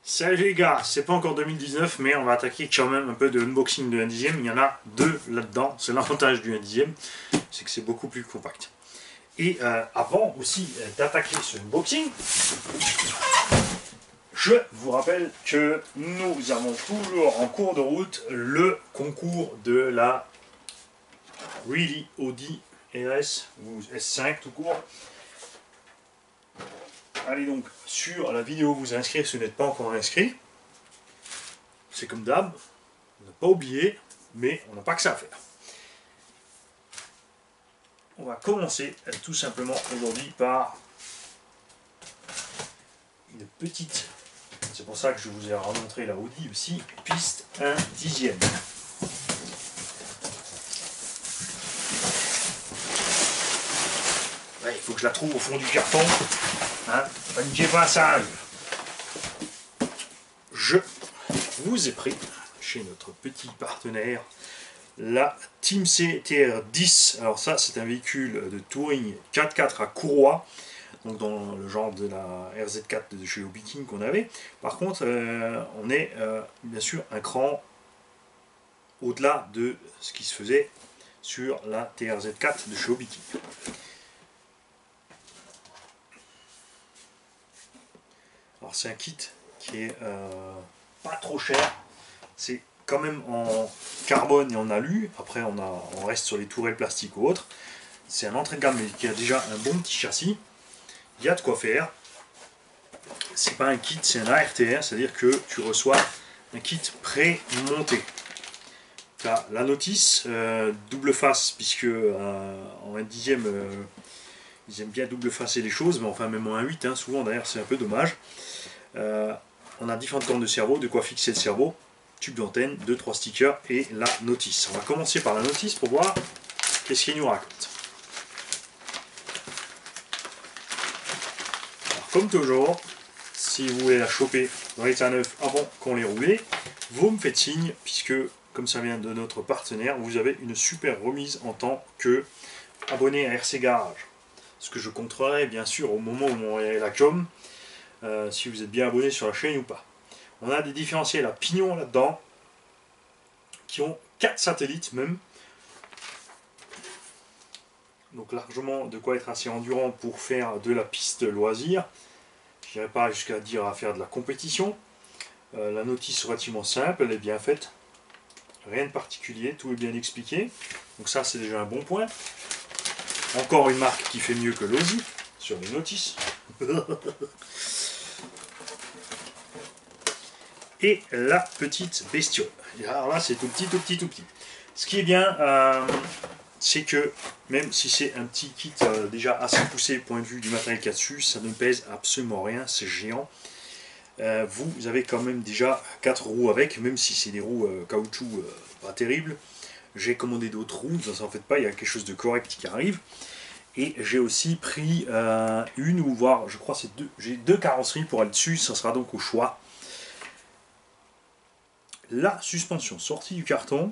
Salut les gars, c'est pas encore 2019, mais on va attaquer quand même un peu de unboxing de 1/10. Il y en a deux là-dedans, c'est l'avantage du 1/10, c'est que c'est beaucoup plus compact. Et avant aussi d'attaquer ce unboxing, je vous rappelle que nous avons toujours en cours de route le concours de la Really Audi RS ou S5 tout court. Allez donc sur la vidéo vous inscrire si vous n'êtes pas encore inscrit. C'est comme d'hab, on n'a pas oublié, mais on n'a pas que ça à faire. On va commencer tout simplement aujourd'hui par une petite, c'est pour ça que je vous ai remontré la Audi aussi, piste 1/10. Ouais, il faut que je la trouve au fond du carton. Hein, paniquez pas, ça arrive. Je vous ai pris chez notre petit partenaire la Team CTR10. Alors ça, c'est un véhicule de touring 4x4 à courroie, donc dans le genre de la RZ4 de chez Hobby King qu'on avait. Par contre, on est bien sûr un cran au-delà de ce qui se faisait sur la TRZ4 de chez Hobby King. Alors c'est un kit qui est pas trop cher, c'est quand même en carbone et en alu, après on reste sur les tourelles plastiques ou autres. C'est un entrée de gamme mais qui a déjà un bon petit châssis, il y a de quoi faire. C'est pas un kit, c'est un ARTR, c'est-à-dire que tu reçois un kit pré-monté. Tu as la notice, double face, puisque en 1/10 ils aiment bien double facer les choses, mais enfin même en 1/8, hein, souvent d'ailleurs c'est un peu dommage. On a différentes cornes de cerveau, de quoi fixer le cerveau, tube d'antenne, 2-3 stickers et la notice. On va commencer par la notice pour voir qu'est-ce qu'il nous raconte. Alors, comme toujours, si vous voulez la choper dans l'état neuf avant qu'on les roule, vous me faites signe, puisque comme ça vient de notre partenaire, vous avez une super remise en tant que abonné à RC Garage. Ce que je contrôlerai bien sûr au moment où on est la com. Si vous êtes bien abonné sur la chaîne ou pas. On a des différentiels à pignon là-dedans qui ont 4 satellites même. Donc largement de quoi être assez endurant pour faire de la piste loisir. Je n'irai pas jusqu'à dire à faire de la compétition. La notice est relativement simple, elle est bien faite. Rien de particulier, tout est bien expliqué. Donc ça c'est déjà un bon point. Encore une marque qui fait mieux que l'Audi sur les notices. Et la petite bestiole. Et alors là, c'est tout petit, tout petit, tout petit. Ce qui est bien, c'est que même si c'est un petit kit déjà assez poussé, point de vue du matériel qu'il y a dessus, ça ne pèse absolument rien, c'est géant. Vous avez quand même déjà 4 roues avec, même si c'est des roues caoutchouc pas terribles. J'ai commandé d'autres roues, ne vous en faites pas, il y a quelque chose de correct qui arrive. Et j'ai aussi pris une ou voire, je crois, c'est deux. J'ai 2 carrosseries pour aller dessus, ça sera donc au choix. La suspension sortie du carton,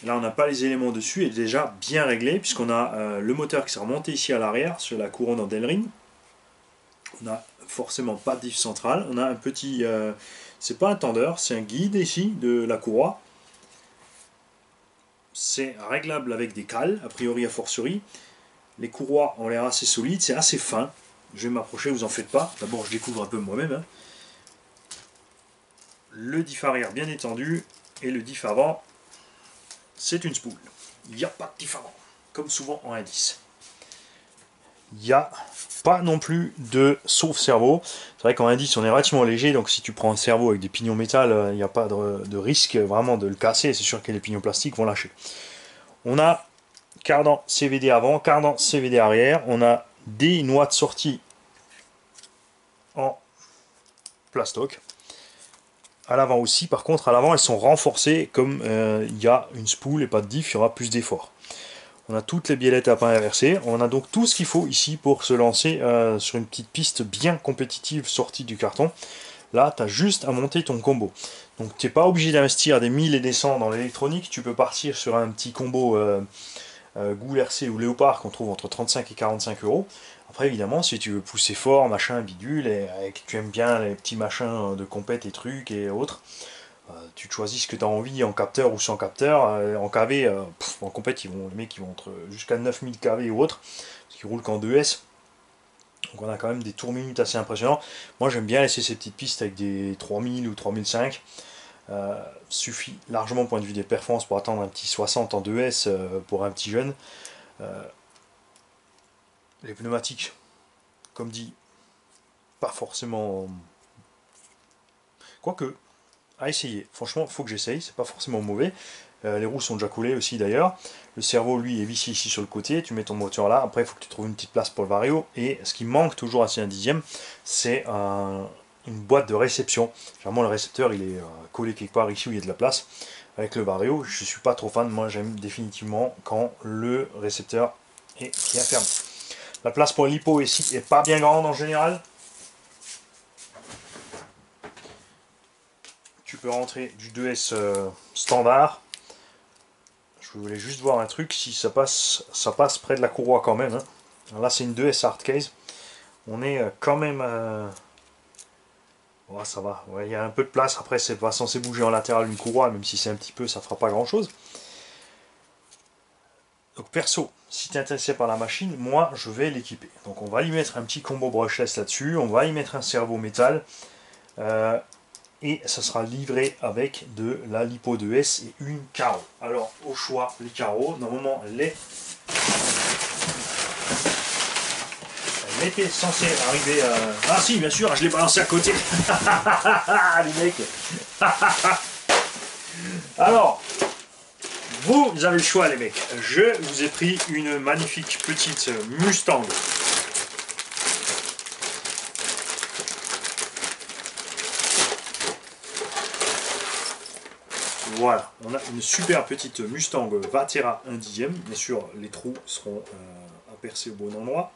là on n'a pas les éléments dessus, elle est déjà bien réglée puisqu'on a le moteur qui sera monté ici à l'arrière sur la couronne en Delring. On n'a forcément pas de diff central, on a un petit, c'est pas un tendeur, c'est un guide ici de la courroie. C'est réglable avec des cales, a priori a fortiori. Les courroies ont l'air assez solides, c'est assez fin. Je vais m'approcher, vous en faites pas. D'abord je découvre un peu moi-même. Hein. Le diff arrière bien étendu et le diff avant c'est une spool. Il n'y a pas de diff avant, comme souvent en 1/10. Il n'y a pas non plus de sauve-cerveau. C'est vrai qu'en 1/10 on est relativement léger, donc si tu prends un cerveau avec des pignons métal, il n'y a pas de risque vraiment de le casser, c'est sûr que les pignons plastiques vont lâcher. On a cardan CVD avant, cardan CVD arrière, on a des noix de sortie en plastoc. À l'avant aussi, par contre à l'avant elles sont renforcées, comme il y a une spool et pas de diff, il y aura plus d'effort. On a toutes les biellettes à pain inversées, on a donc tout ce qu'il faut ici pour se lancer sur une petite piste bien compétitive sortie du carton. Là tu as juste à monter ton combo. Donc tu n'es pas obligé d'investir des 1000 et des 100 dans l'électronique, tu peux partir sur un petit combo Ghoul RC ou Léopard qu'on trouve entre 35 et 45 €. Après, évidemment, si tu veux pousser fort, machin, bidule, et que tu aimes bien les petits machins de compète et trucs et autres, tu te choisis ce que tu as envie en capteur ou sans capteur. En KV, en compète, les mecs ils vont entre jusqu'à 9000 kV ou autre, parce qu'ils roulent qu'en 2S. Donc on a quand même des tours minutes assez impressionnants. Moi j'aime bien laisser ces petites pistes avec des 3000 ou 3005. Suffit largement point de vue des performances pour attendre un petit 60 en 2S pour un petit jeune. Les pneumatiques, comme dit, pas forcément. Quoique, à essayer. Franchement, faut que j'essaye, c'est pas forcément mauvais. Les roues sont déjà coulées aussi d'ailleurs. Le cerveau, lui, est vissé ici sur le côté. Tu mets ton moteur là. Après, il faut que tu trouves une petite place pour le vario. Et ce qui manque toujours à un dixième, c'est une boîte de réception. Généralement, le récepteur, il est collé quelque part ici où il y a de la place. Avec le vario, je suis pas trop fan. Moi, j'aime définitivement quand le récepteur est bien fermé. La place pour l'hypo ici est pas bien grande en général. Tu peux rentrer du 2S standard. Je voulais juste voir un truc, si ça passe près de la courroie quand même. Hein. Alors là c'est une 2S hardcase. On est quand même... Ouais, ça va, il y a un peu de place. Après c'est pas censé bouger en latéral une courroie, même si c'est un petit peu, ça fera pas grand chose. Donc perso, si tu es intéressé par la machine, moi je vais l'équiper. Donc on va y mettre un petit combo brushless là-dessus, on va y mettre un servo métal. Et ça sera livré avec de la lipo 2S et une carreau. Alors au choix, les carreaux, normalement elle était censée arriver à... Ah si, bien sûr, je l'ai balancé à côté. Les mecs. Alors, vous avez le choix les mecs. Je vous ai pris une magnifique petite Mustang. Voilà, on a une super petite Mustang Vatera 1 dixième. Bien sûr, les trous seront à percer au bon endroit.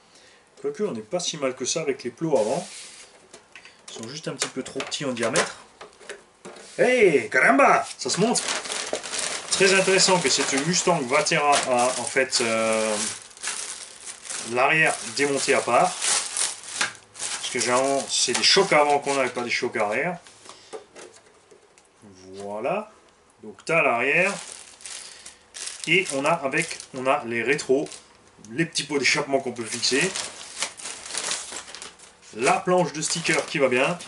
Quoique, on n'est pas si mal que ça avec les plots avant. Ils sont juste un petit peu trop petits en diamètre. Hey, caramba, ça se monte. Très intéressant que cette Mustang Vatera a en fait l'arrière démonté à part. Parce que généralement, c'est des chocs avant qu'on a et pas des chocs arrière. Voilà. Donc tu as l'arrière. Et on a les rétros, les petits pots d'échappement qu'on peut fixer. La planche de sticker qui va bien.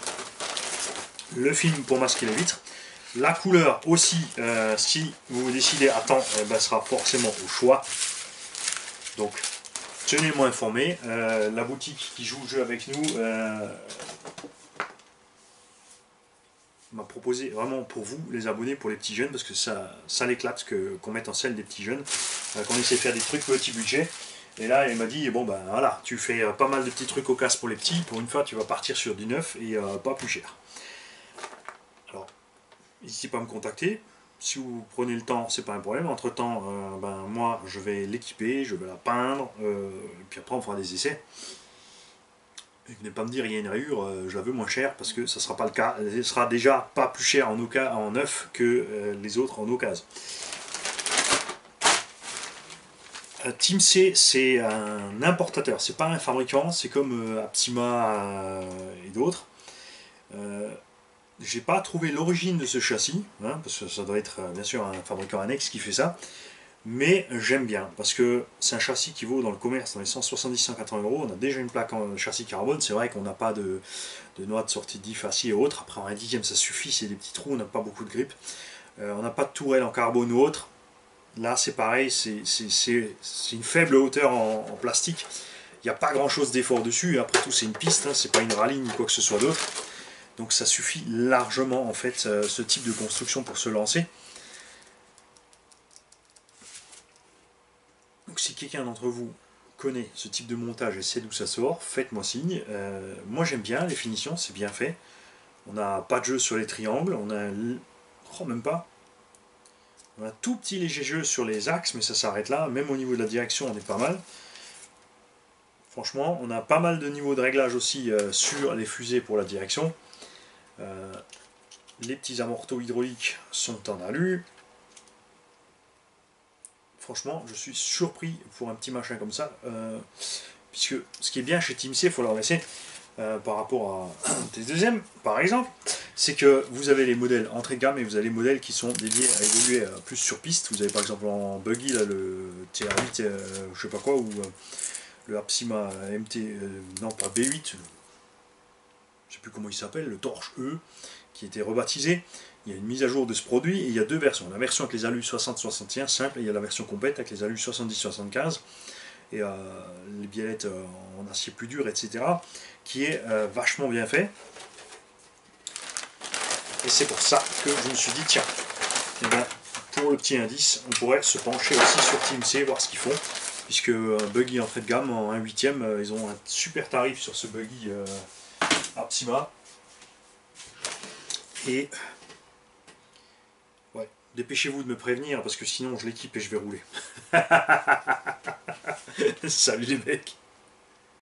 Le film pour masquer les vitres. La couleur aussi, si vous décidez à temps, sera forcément au choix. Donc, tenez-moi informé. La boutique qui joue le jeu avec nous m'a proposé vraiment pour vous, les abonnés, pour les petits jeunes, parce que ça l'éclate qu'on mette en scène des petits jeunes, qu'on essaie de faire des trucs petit budget. Et là, il m'a dit, bon ben voilà, tu fais pas mal de petits trucs au casse pour les petits, pour une fois tu vas partir sur du neuf et pas plus cher. Alors, n'hésitez pas à me contacter. Si vous prenez le temps, c'est pas un problème. Entre temps, moi je vais l'équiper, je vais la peindre, et puis après on fera des essais. Et venez pas me dire il y a une rayure, je la veux moins chère parce que ça sera pas le cas. Elle sera déjà pas plus cher en neuf que les autres en occasion. Team C, c'est un importateur, c'est pas un fabricant, c'est comme Aptima et d'autres. J'ai pas trouvé l'origine de ce châssis, hein, parce que ça doit être bien sûr un fabricant annexe qui fait ça, mais j'aime bien, parce que c'est un châssis qui vaut dans le commerce dans les 170-180 euros. On a déjà une plaque en châssis carbone, c'est vrai qu'on n'a pas de noix de sortie diff assis et autres, après en un dixième ça suffit, c'est des petits trous, on n'a pas beaucoup de grippe. On n'a pas de tourelle en carbone ou autre. Là c'est pareil, c'est une faible hauteur en plastique. Il n'y a pas grand chose d'effort dessus, après tout c'est une piste, hein, c'est pas une rallye ni quoi que ce soit d'autre. Donc ça suffit largement en fait ce type de construction pour se lancer. Donc si quelqu'un d'entre vous connaît ce type de montage et sait d'où ça sort, faites-moi signe. Moi j'aime bien les finitions, c'est bien fait. On n'a pas de jeu sur les triangles, on a même pas. On a un tout petit léger jeu sur les axes, mais ça s'arrête là. Même au niveau de la direction, on est pas mal. Franchement, on a pas mal de niveaux de réglage aussi sur les fusées pour la direction. Les petits amortos hydrauliques sont en alu. Franchement, je suis surpris pour un petit machin comme ça. puisque ce qui est bien chez Team C, il faut leur laisser par rapport à T2M par exemple, c'est que vous avez les modèles entrée de gamme et vous avez les modèles qui sont dédiés à évoluer plus sur piste. Vous avez par exemple en buggy là, le TR8, je sais pas quoi, ou le Apsima MT, non pas B8, je sais plus comment il s'appelle, le Torche E, qui a été rebaptisé. Il y a une mise à jour de ce produit et il y a deux versions. La version avec les alus 60-61 simple et il y a la version complète avec les alus 70-75 et les biellettes en acier plus dur, etc. qui est vachement bien fait. Et c'est pour ça que je me suis dit, tiens, eh ben, pour le petit indice, on pourrait se pencher aussi sur Team C, voir ce qu'ils font. Puisque un buggy entrée de gamme en 1/8, ils ont un super tarif sur ce buggy Apsima. Et ouais, dépêchez-vous de me prévenir parce que sinon je l'équipe et je vais rouler. Salut les mecs.